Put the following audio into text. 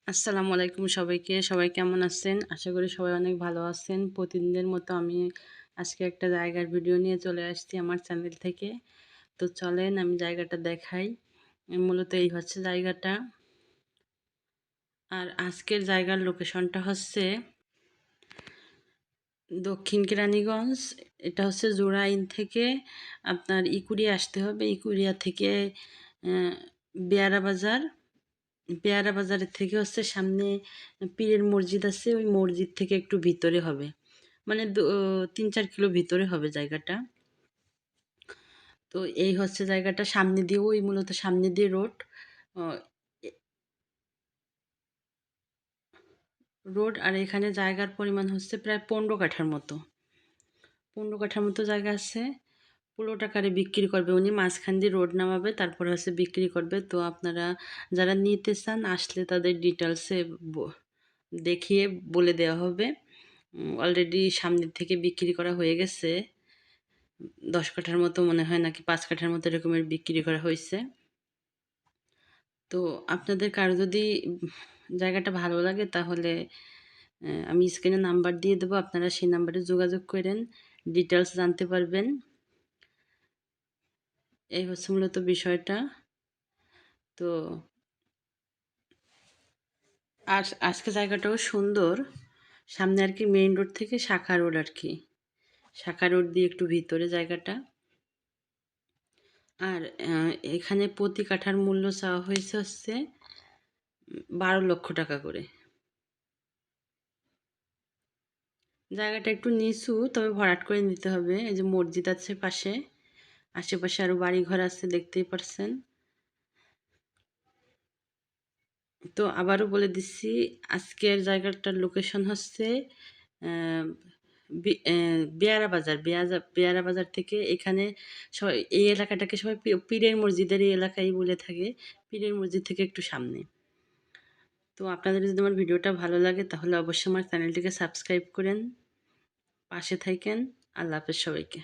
আসসালামু আলাইকুম সবাইকে। সবাই কেমন আছেন? আশা করি সবাই অনেক ভালো আছেন। প্রতিদিনের মতো আমি আজকে একটা জায়গার ভিডিও নিয়ে চলে আসছি আমার চ্যানেল থেকে। তো চলেন আমি জায়গাটা দেখাই। মূলত এই হচ্ছে জায়গাটা। আর আজকের জায়গার লোকেশনটা হচ্ছে দক্ষিণ কেরানীগঞ্জ। এটা হচ্ছে জোড়াইন থেকে আপনার ইকুরিয়া আসতে হবে। ইকুরিয়া থেকে অ্যা বেয়ারা বাজার। পেয়ারা বাজারের থেকে হচ্ছে সামনে পীরের মসজিদ আছে, ওই মসজিদ থেকে একটু ভিতরে হবে। মানে ৩-৪ কিলো ভিতরে হবে জায়গাটা। তো এই হচ্ছে জায়গাটা, সামনে দিয়ে ওই মূলত সামনে দিয়ে রোড। অ এ রোড আর এখানে জায়গার পরিমাণ হচ্ছে প্রায় ১৫ কাঠার মতো। ১৫ কাঠার মতো জায়গা আছে। পুরোটা কারে বিক্রি করবে উনি, মাঝখান দিয়ে রোড নামাবে, তারপরে হচ্ছে বিক্রি করবে। তো আপনারা যারা নিতে চান আসলে তাদের ডিটেইলসে ব দেখিয়ে বলে দেওয়া হবে। অলরেডি সামনের থেকে বিক্রি করা হয়ে গেছে। ১০ কাঠার মতো মনে হয় নাকি ৫ কাঠার মতো এরকমের বিক্রি করা হইছে। তো আপনাদের কারো যদি জায়গাটা ভালো লাগে তাহলে আমি স্ক্রিনে নাম্বার দিয়ে দেবো। আপনারা সেই নাম্বারে যোগাযোগ কইরেন, ডিটেইলস জানতে পারবেন। এই হচ্ছে মূলত বিষয়টা। তো আর আজকে জায়গাটাও সুন্দর। সামনে আরকি মেইন রোড থেকে শাখা রোড আরকি। শাখা রোড দিয়ে একটু ভিতরে জায়গাটা। আর এখানে প্রতি কাঠার মূল্য চাওয়া হয়েছে হচ্ছে ১২ লক্ষ টাকা করে। জায়গাটা একটু নিচু, তবে ভরাট করে নিতে হবে। এই যে মসজিদ আছে পাশে, আশেপাশে আরো বাড়িঘর আছে দেখতেই পারছেন। তো আবারও বলে দিচ্ছি, আজকের জায়গাটার লোকেশন হচ্ছে আহ, বেয়ারা বাজার। বেয়ারা বাজার থেকে এখানে সবাই এই এলাকাটাকে সবাই পীরের মসজিদের এই এলাকায় বলে থাকে। পীরের মসজিদ থেকে একটু সামনে। তো আপনাদের যদি আমার ভিডিওটা ভালো লাগে তাহলে অবশ্যই আমার চ্যানেলটিকে সাবস্ক্রাইব করেন, পাশে থাকেন। আল্লাহ হাফেজ সবাইকে।